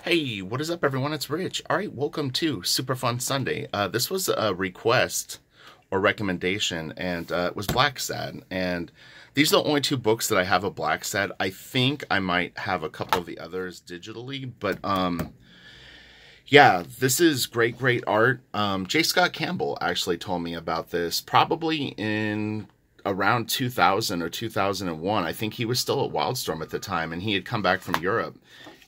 Hey, what is up, everyone? It's Rich. All right, welcome to Super Fun Sunday. This was a request or recommendation, and it was Blacksad. And these are the only two books that I have of Blacksad. I think I might have a couple of the others digitally, but yeah, this is great, great art. J. Scott Campbell actually told me about this probably in around 2000 or 2001. I think he was still at Wildstorm at the time, and he had come back from Europe.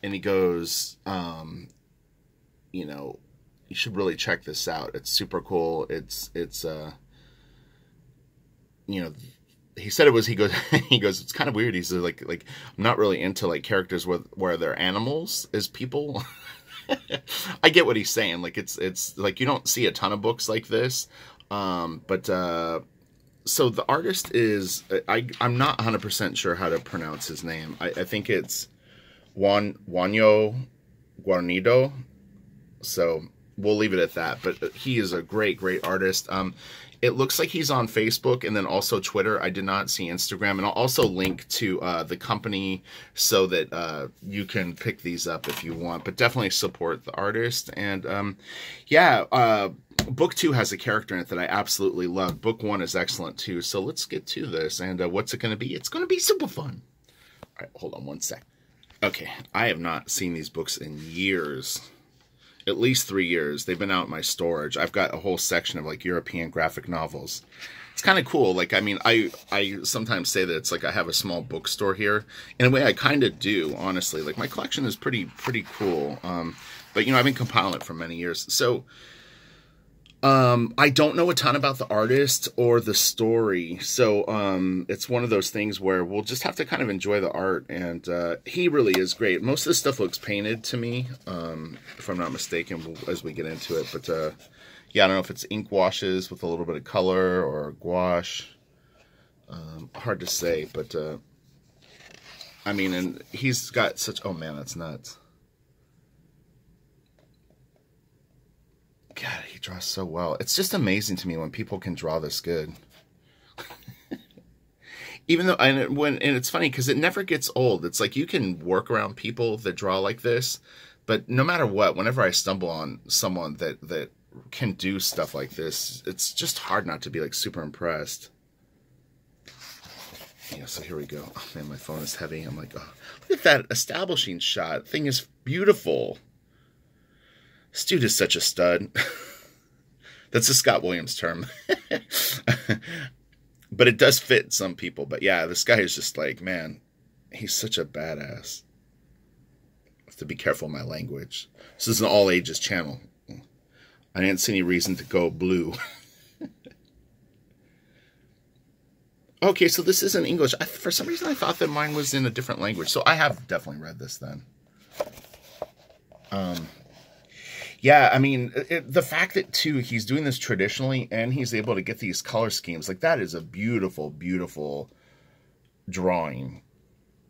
And he goes, you know, you should really check this out. It's super cool. You know, he said it was, he goes, he goes, it's kind of weird. He's like, I'm not really into like characters where they're animals as people. I get what he's saying. Like, it's like, you don't see a ton of books like this. So the artist is, I'm not 100% sure how to pronounce his name. I think it's Juanjo Guarnido. So we'll leave it at that. But he is a great, great artist. It looks like he's on Facebook and then also Twitter. I did not see Instagram. And I'll also link to the company so that you can pick these up if you want. But definitely support the artist. And yeah, book 2 has a character in it that I absolutely love. Book 1 is excellent too. So let's get to this. And what's it going to be? It's going to be super fun. All right, hold on one sec. Okay, I have not seen these books in years. At least 3 years. They've been out in my storage. I've got a whole section of like European graphic novels. It's kind of cool. Like, I mean, I sometimes say that it's like I have a small bookstore here. In a way, I kind of do, honestly. Like, my collection is pretty cool. But, you know, I've been compiling it for many years. So, I don't know a ton about the artist or the story, so it's one of those things where we'll just have to kind of enjoy the art, and he really is great. Most of the stuff looks painted to me, if I'm not mistaken, as we get into it, but yeah, I don't know if it's ink washes with a little bit of color or gouache. Hard to say, but I mean, and he's got such, oh man, that's nuts. God, he draws so well. It's just amazing to me when people can draw this good. Even though, and it's funny because it never gets old. It's like you can work around people that draw like this, but no matter what, whenever I stumble on someone that can do stuff like this, it's just hard not to be like super impressed. Yeah, so here we go. Oh man, my phone is heavy. I'm like, oh, look at that establishing shot. Thing is beautiful. This dude is such a stud. That's a Scott Williams term. But it does fit some people. But yeah, this guy is just like, man, he's such a badass. I have to be careful of my language. This is an all ages channel. I didn't see any reason to go blue. Okay, so this is in English. For some reason, I thought that mine was in a different language. So I have definitely read this then. Yeah, I mean, the fact that, too, he's doing this traditionally and he's able to get these color schemes, like, that is a beautiful, beautiful drawing.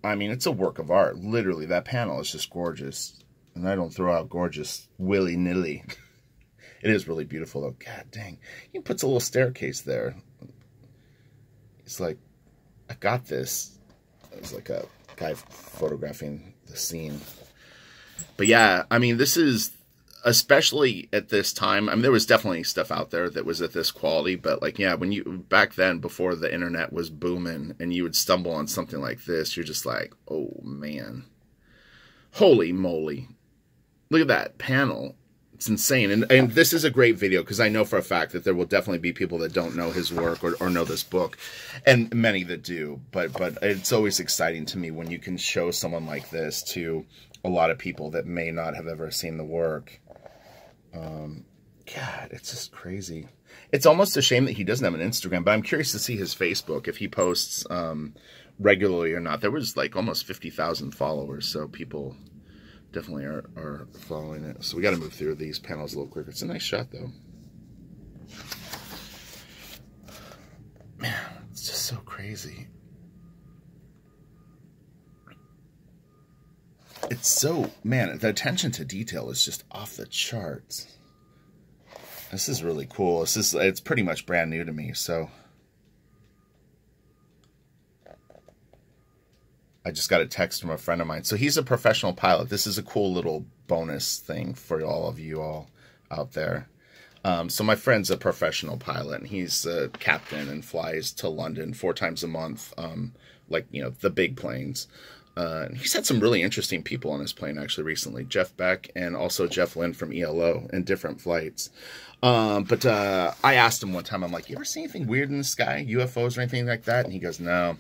I mean, it's a work of art. Literally, that panel is just gorgeous. And I don't throw out gorgeous willy-nilly. It is really beautiful, though. God dang. He puts a little staircase there. It's like, I got this. It's like a guy photographing the scene. But yeah, I mean, this is... especially at this time, I mean, there was definitely stuff out there that was at this quality, but like, yeah, when you, back then, before the internet was booming, and you would stumble on something like this, you're just like, oh man, holy moly, look at that panel. It's insane. And this is a great video, because I know for a fact that there will definitely be people that don't know his work or know this book, and many that do, but it's always exciting to me when you can show someone like this to a lot of people that may not have ever seen the work. God, it's just crazy. It's almost a shame that he doesn't have an Instagram, but I'm curious to see his Facebook, if he posts regularly or not. There was like almost 50,000 followers, so people definitely are following it. So we got to move through these panels a little quicker. It's a nice shot, though. Man, it's just so crazy. It's so, man, the attention to detail is just off the charts. This is really cool. It's pretty much brand new to me, so. I just got a text from a friend of mine. So he's a professional pilot. This is a cool little bonus thing for all of you all out there. So my friend's a professional pilot, and he's a captain and flies to London 4 times a month, like, you know, the big planes. And he's had some really interesting people on his plane, actually, recently. Jeff Beck and also Jeff Lynne from ELO in different flights. But I asked him one time, I'm like, you ever see anything weird in the sky, UFOs or anything like that? And he goes, no.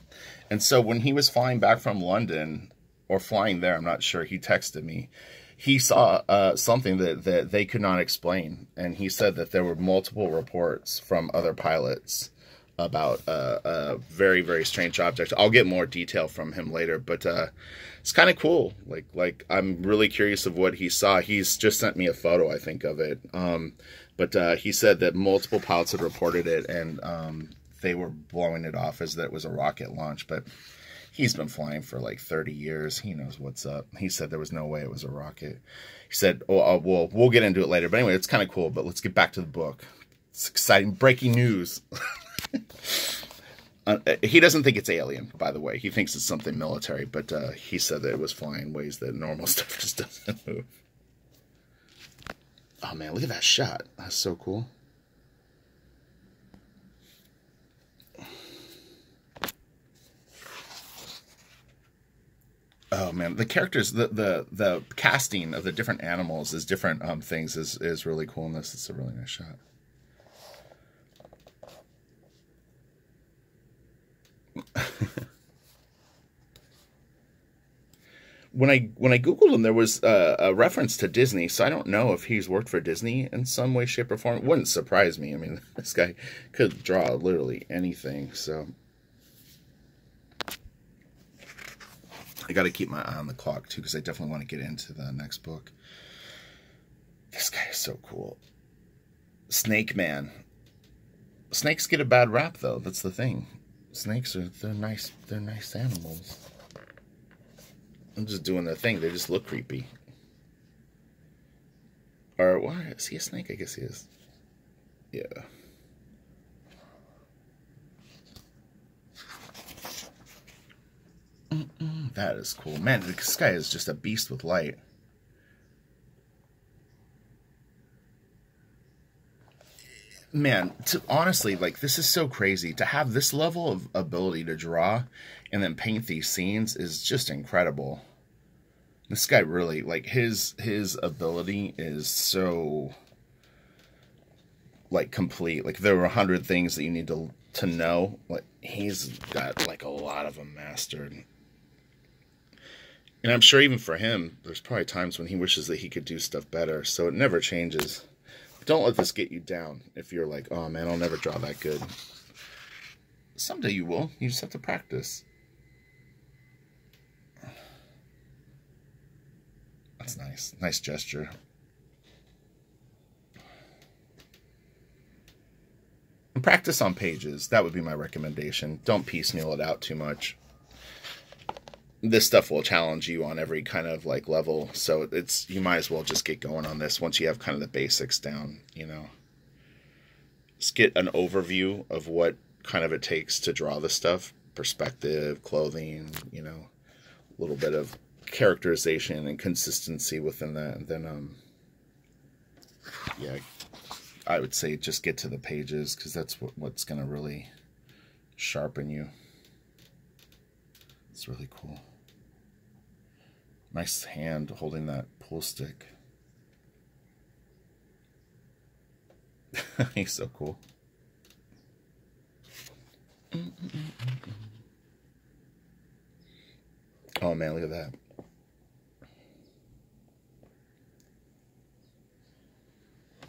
And so when he was flying back from London, or flying there, I'm not sure, he texted me. He saw something that they could not explain. And he said that there were multiple reports from other pilots about a very, very strange object. I'll get more detail from him later, but it's kind of cool. Like I'm really curious of what he saw. He's just sent me a photo, I think, of it. But he said that multiple pilots had reported it, and they were blowing it off as that it was a rocket launch. But he's been flying for like 30 years. He knows what's up. He said there was no way it was a rocket. He said, oh, we'll get into it later. But anyway, it's kind of cool. But let's get back to the book. It's exciting. Breaking news. He doesn't think it's alien, by the way. He thinks it's something military. But he said that it was flying ways that normal stuff just doesn't move. Oh, man, look at that shot. That's so cool. Oh man, the characters, the casting of the different animals as different things is really cool in this. It's a really nice shot. When I Googled him, there was a reference to Disney, so I don't know if he's worked for Disney in some way, shape, or form. It wouldn't surprise me. I mean, this guy could draw literally anything, so I got to keep my eye on the clock, too, because I definitely want to get into the next book. This guy is so cool. Snake Man. Snakes get a bad rap, though. That's the thing. Snakes they're nice animals. I'm just doing their thing. They just look creepy. Or, why? Is he a snake? I guess he is. Yeah. That is cool. Man, this guy is just a beast with light. Man, honestly, like, this is so crazy. To have this level of ability to draw and then paint these scenes is just incredible. This guy really, like, his ability is so, like, complete. Like, there were 100 things that you need to know. Like, he's got, like, a lot of them mastered. And I'm sure even for him, there's probably times when he wishes that he could do stuff better. So it never changes. Don't let this get you down if you're like, oh man, I'll never draw that good. Someday you will. You just have to practice. That's nice. Nice gesture. And practice on pages. That would be my recommendation. Don't piecemeal it out too much. This stuff will challenge you on every kind of like level, so you might as well just get going on this once you have kind of the basics down, you know. Just get an overview of what kind of it takes to draw this stuff, perspective, clothing, you know, a little bit of characterization and consistency within that, and then yeah, I would say just get to the pages, because that's what's going to really sharpen you. It's really cool. Nice hand holding that pool stick. He's so cool. Oh man, look at that. I'm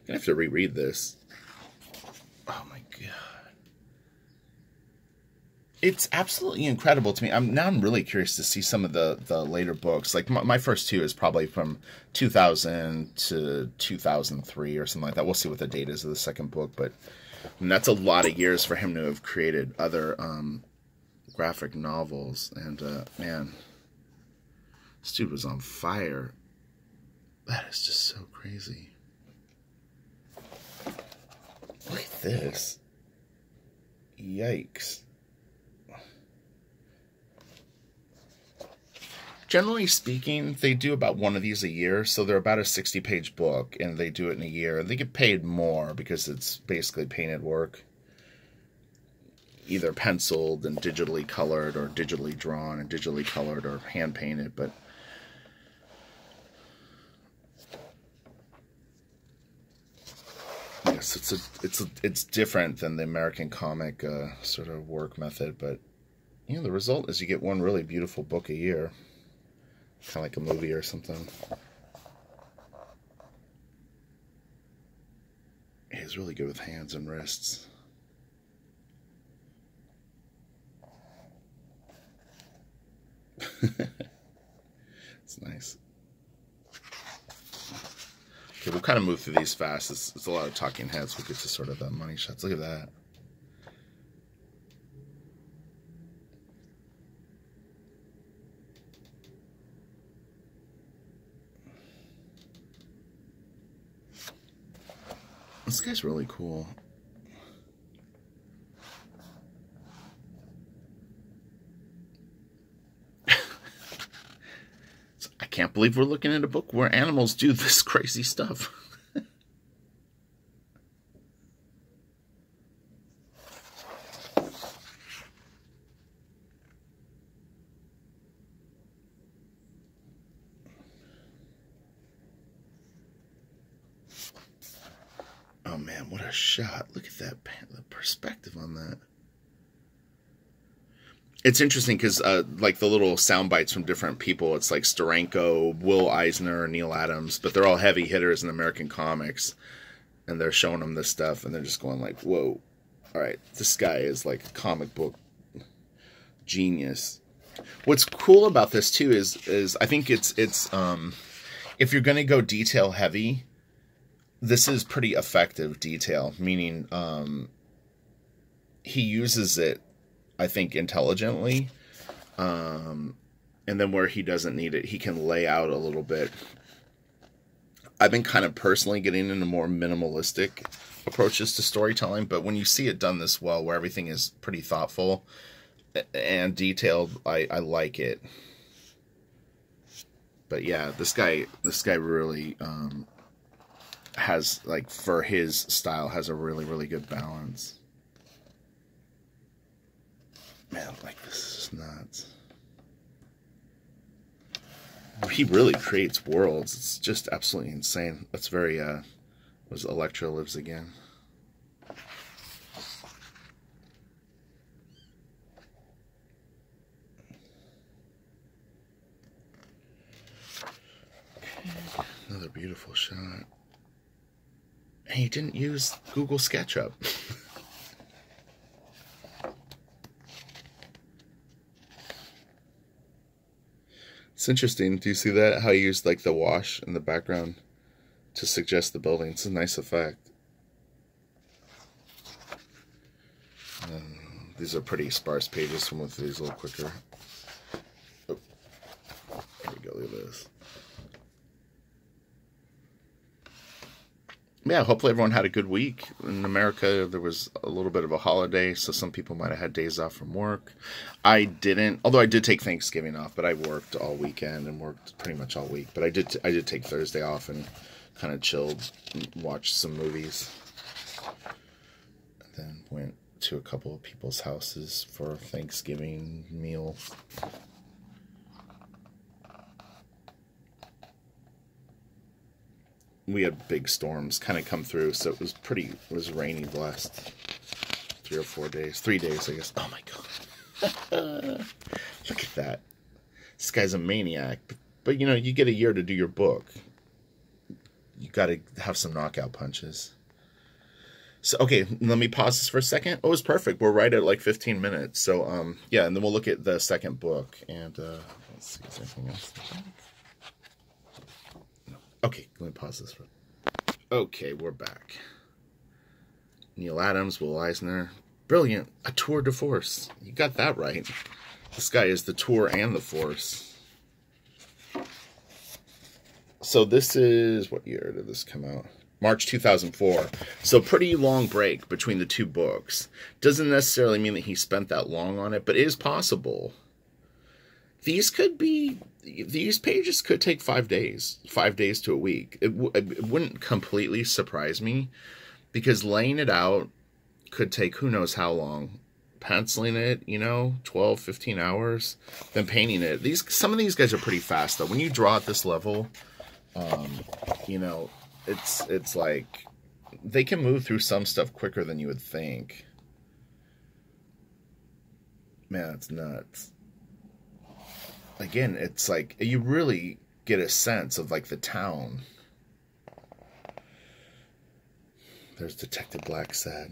gonna have to reread this. Oh my god. It's absolutely incredible to me. I'm really curious to see some of the later books. Like my first two is probably from 2000 to 2003 or something like that. We'll see what the date is of the second book, but that's a lot of years for him to have created other graphic novels. And man, this dude was on fire. That is just so crazy. Look at this. Yikes. Generally speaking, they do about one of these a year, so they're about a 60-page book, and they do it in a year. They get paid more because it's basically painted work, either penciled and digitally colored, or digitally drawn and digitally colored, or hand painted. But yes, it's different than the American comic sort of work method. But you know, the result is you get one really beautiful book a year. Kind of like a movie or something. He's really good with hands and wrists. It's nice. Okay, we'll kind of move through these fast. It's a lot of talking heads. We'll get to sort of the money shots. Look at that. This guy's really cool. I can't believe we're looking at a book where animals do this crazy stuff. Oh man, what a shot. Look at that, the perspective on that. It's interesting because like the little sound bites from different people, it's like Steranko, Will Eisner, Neil Adams, but they're all heavy hitters in American comics, and they're showing them this stuff, and they're just going like, whoa, all right, this guy is like a comic book genius. What's cool about this too is I think it's if you're going to go detail heavy, this is pretty effective detail, meaning he uses it, I think, intelligently, and then where he doesn't need it, he can lay out a little bit. I've been kind of personally getting into more minimalistic approaches to storytelling, but when you see it done this well, where everything is pretty thoughtful and detailed, I like it. But yeah, this guy really has, like, for his style, has a really, really good balance. Man, like, this is nuts. He really creates worlds. It's just absolutely insane. That's very, was Electra Lives Again. Okay, another beautiful shot. And he didn't use Google SketchUp. It's interesting. Do you see that? How he used like the wash in the background to suggest the building. It's a nice effect. These are pretty sparse pages. Some of these a little quicker. Oh, here we go. Look at this. Yeah, hopefully everyone had a good week. In America, there was a little bit of a holiday, so some people might have had days off from work. I didn't, although I did take Thanksgiving off, but I worked all weekend and worked pretty much all week. But I did take Thursday off and kind of chilled and watched some movies. And then went to a couple of people's houses for a Thanksgiving meal. We had big storms kind of come through, so it was rainy the last 3 or 4 days. 3 days, I guess. Oh my god. Look at that. This guy's a maniac. But you know, you get a year to do your book. You got to have some knockout punches. So, okay, let me pause this for a second. Oh, it was perfect. We're right at like 15 minutes. So, yeah, and then we'll look at the second book. And, let's see, is there anything else? Okay, let me pause this. Okay, we're back. Neil Adams, Will Eisner. Brilliant. A tour de force. You got that right. This guy is the tour and the force. So this is, what year did this come out? March 2004. So pretty long break between the two books. Doesn't necessarily mean that he spent that long on it, but it is possible. These could be, these pages could take 5 days, 5 days to a week. It wouldn't completely surprise me, because laying it out could take who knows how long. Penciling it, 12, 15 hours. Then painting it. Some of these guys are pretty fast, though. When you draw at this level, it's like they can move through some stuff quicker than you would think. Man, it's nuts. Again, it's like you really get a sense of like the town. There's Detective Blacksad.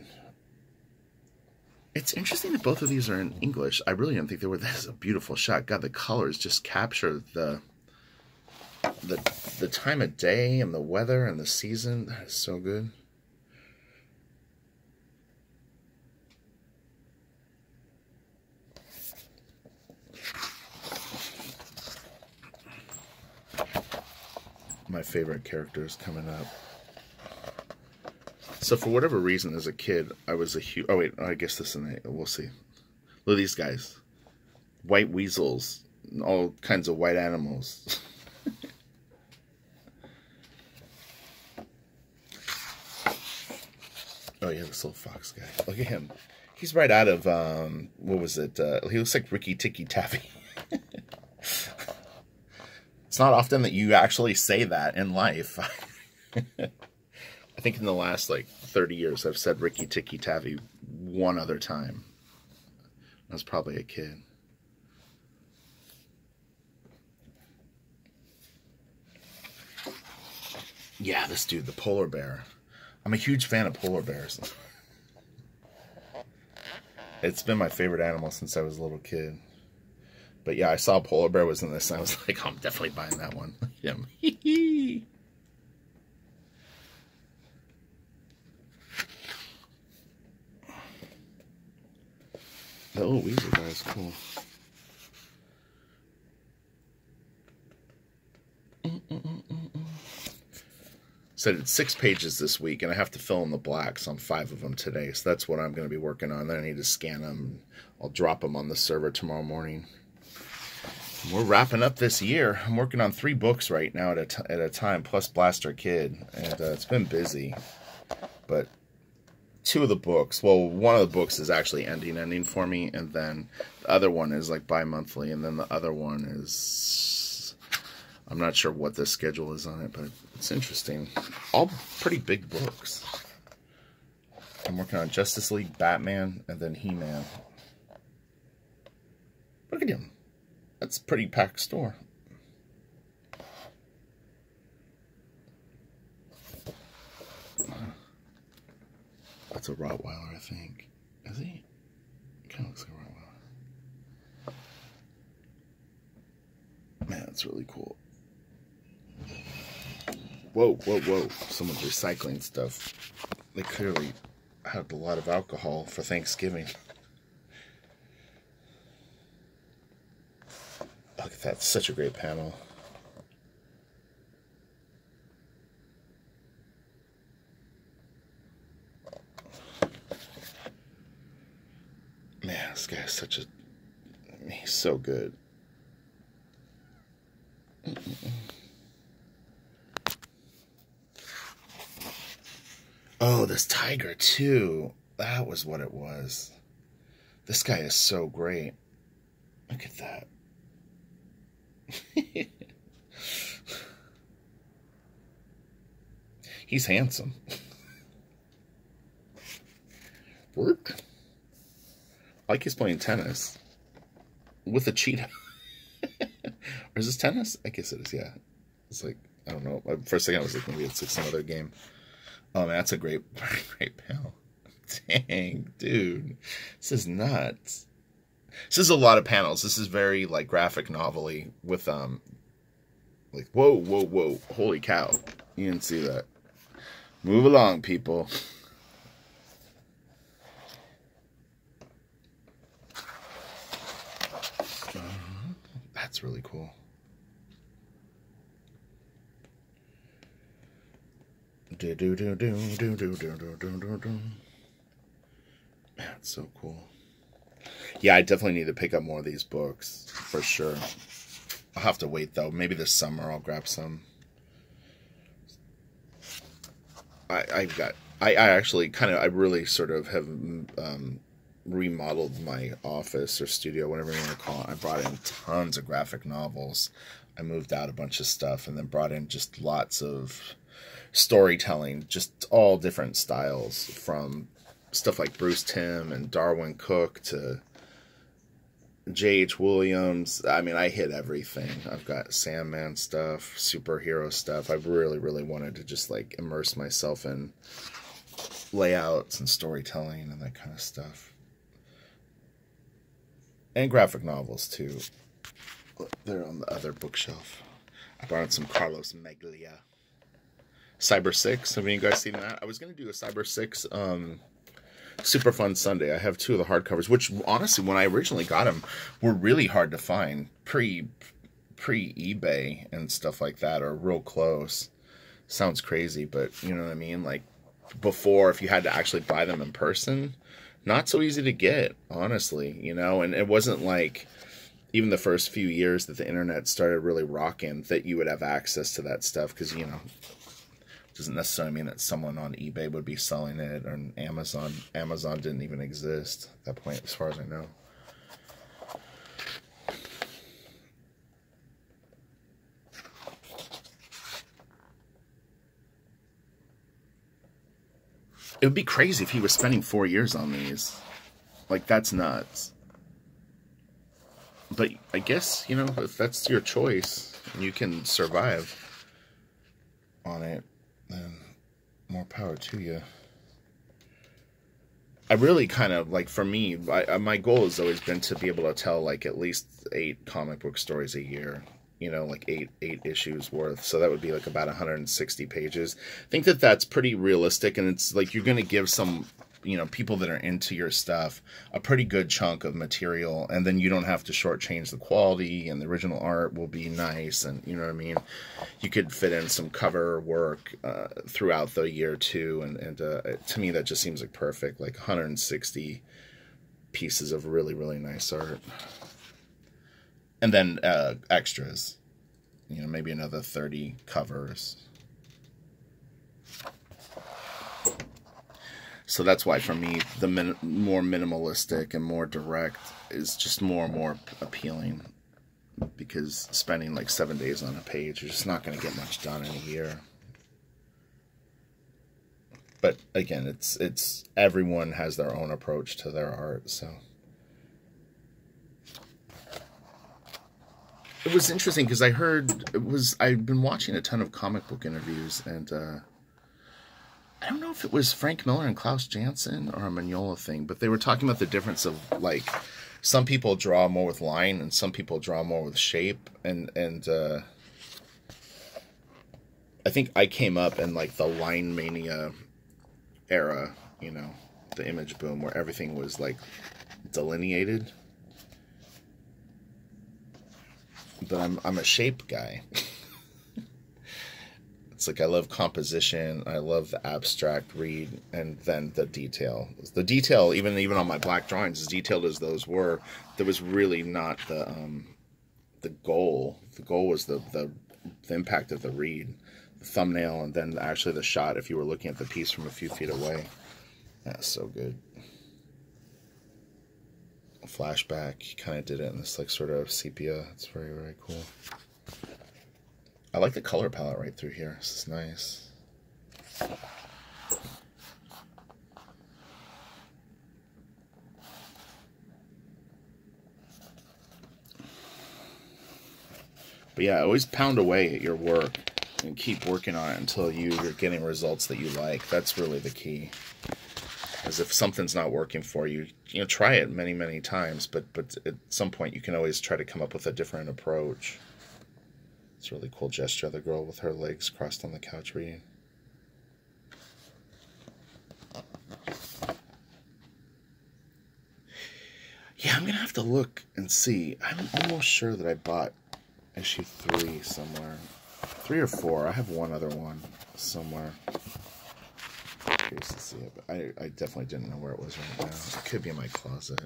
It's interesting that both of these are in English. I really didn't think they were. This is a beautiful shot. God, the colors just capture the time of day and the weather and the season. That is so good. My favorite characters coming up. So for whatever reason, as a kid, I was a huge... Oh, wait. I guess this is... We'll see. Look at these guys. White weasels. All kinds of white animals. Oh, yeah, this little fox guy. Look at him. He's right out of... what was it? He looks like Ricky Tikki Tavi. It's not often that you actually say that in life. I think in the last, 30 years, I've said Ricky Tikki Tavi one other time. I was probably a kid. Yeah, this dude, the polar bear. I'm a huge fan of polar bears. It's been my favorite animal since I was a little kid. But yeah, I saw polar bear was in this, and I was like, oh, I'm definitely buying that one. Him. The little weasel guy is cool. Said it's 6 pages this week, and I have to fill in the blacks on 5 of them today. So that's what I'm going to be working on. Then I need to scan them. I'll drop them on the server tomorrow morning. We're wrapping up this year. I'm working on 3 books right now at a time, plus Blaster Kid, and it's been busy. But 2 of the books, well, one of the books is actually ending for me, and then the other one is like bi-monthly, and then the other one is, I'm not sure what the schedule is on it, but it's interesting. All pretty big books. I'm working on Justice League, Batman, and then He-Man. Look at him. That's a pretty packed store. That's a Rottweiler, I think. Is he? Kind of looks like a Rottweiler. Man, that's really cool. Whoa, whoa, whoa. Someone's recycling stuff. They clearly had a lot of alcohol for Thanksgiving. Look at that. Such a great panel. Man, this guy is such a... He's so good. Oh, this tiger, too. That was what it was. This guy is so great. Look at that. He's handsome. Work. I like he's playing tennis with a cheetah. Or is this tennis? I guess it is, yeah. It's like, I don't know. For a second I was like, maybe it's some other game. Oh man, that's a great panel. Dang, dude. This is nuts. This is a lot of panels. This is very like graphic novel-y with like whoa, whoa, whoa. Holy cow. You didn't see that. Move along, people. That's really cool. That's so cool. Yeah, I definitely need to pick up more of these books, for sure. I'll have to wait, though. Maybe this summer I'll grab some. I actually I really sort of have remodeled my office or studio, whatever you want to call it. I brought in tons of graphic novels. I moved out a bunch of stuff and then brought in just lots of storytelling, just all different styles, from stuff like Bruce Timm and Darwin Cook to J.H. Williams. I mean, I hit everything. I've got Sandman stuff, superhero stuff. I really, really wanted to just like immerse myself in layouts and storytelling and that kind of stuff. And graphic novels, too. They're on the other bookshelf. I borrowed some Carlos Meglia. Cyber 6. Have any of you guys seen that? I was going to do a Cyber 6 Super Fun Sunday. I have 2 of the hardcovers, which honestly, when I originally got them, were really hard to find. Pre-eBay and stuff like that, or real close. Sounds crazy, but you know what I mean? Like, before, if you had to actually buy them in person, not so easy to get, honestly, you know? And it wasn't like, even the first few years that the internet started really rocking, that you would have access to that stuff, because, you know, it doesn't necessarily mean that someone on eBay would be selling it, or Amazon. Amazon didn't even exist at that point, as far as I know. It would be crazy if he was spending 4 years on these. Like, that's nuts. But I guess, you know, if that's your choice and you can survive on it, then more power to you. I really kind of, like, for me, my goal has always been to be able to tell, like, at least 8 comic book stories a year. You know, like 8 issues worth. So that would be like about 160 pages. I think that that's pretty realistic, and it's like you're going to give some, you know, people that are into your stuff a pretty good chunk of material, and then you don't have to shortchange the quality, and the original art will be nice, and you know what I mean? You could fit in some cover work throughout the year too, and to me that just seems like perfect, like 160 pieces of really, really nice art. And then extras, you know, maybe another 30 covers. So that's why, for me, the more minimalistic and more direct is just more and more appealing. Because spending like 7 days on a page, you're just not going to get much done in a year. But again, it's everyone has their own approach to their art, so. It was interesting because I've been watching a ton of comic book interviews, and I don't know if it was Frank Miller and Klaus Janson or a Mignola thing, but they were talking about the difference of, like, some people draw more with line and some people draw more with shape, and I think I came up in, like, the line mania era, you know, the image boom, where everything was, like, delineated. But I'm a shape guy. It's like I love composition, I love the abstract read, and then the detail. The detail, even on my black drawings, as detailed as those were, there was really not the goal. The goal was the impact of the read, the thumbnail, and then actually the shot if you were looking at the piece from a few feet away. That's so good. Flashback, he kind of did it in this like sort of sepia. It's very, very cool. I like the color palette right through here. This is nice. But yeah, always pound away at your work and keep working on it until you're getting results that you like. That's really the key. As if something's not working for you, you know, try it many, many times, but at some point you can always try to come up with a different approach. It's a really cool gesture of the girl with her legs crossed on the couch reading. Yeah, I'm going to have to look and see. I'm almost sure that I bought issue 3 somewhere. 3 or 4. I have one other one somewhere. Curious to see it, but I definitely didn't know where it was right now. It could be in my closet.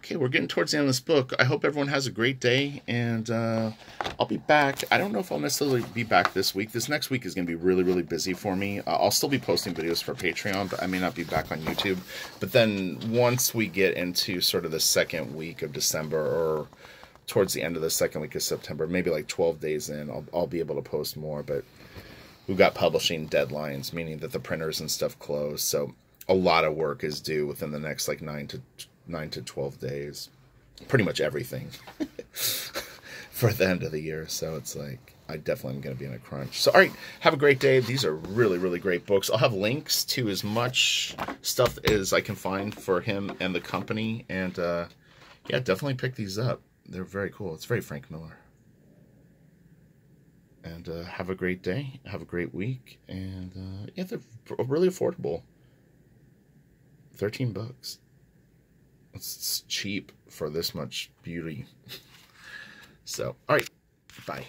Okay, we're getting towards the end of this book. I hope everyone has a great day, and I'll be back. I don't know if I'll necessarily be back this week. This next week is going to be really, really busy for me. I'll still be posting videos for Patreon, but I may not be back on YouTube. But then once we get into sort of the second week of December, or towards the end of the second week of September, maybe like 12 days in, I'll be able to post more. But we've got publishing deadlines, meaning that the printers and stuff close. So a lot of work is due within the next like 9 to 12 days. Pretty much everything for the end of the year. So it's like, I definitely am going to be in a crunch. So, all right, have a great day. These are really, really great books. I'll have links to as much stuff as I can find for him and the company. And yeah, definitely pick these up. They're very cool. It's very Frank Miller. And have a great day. Have a great week. And yeah, they're really affordable. 13 bucks. It's cheap for this much beauty. So, all right. Bye.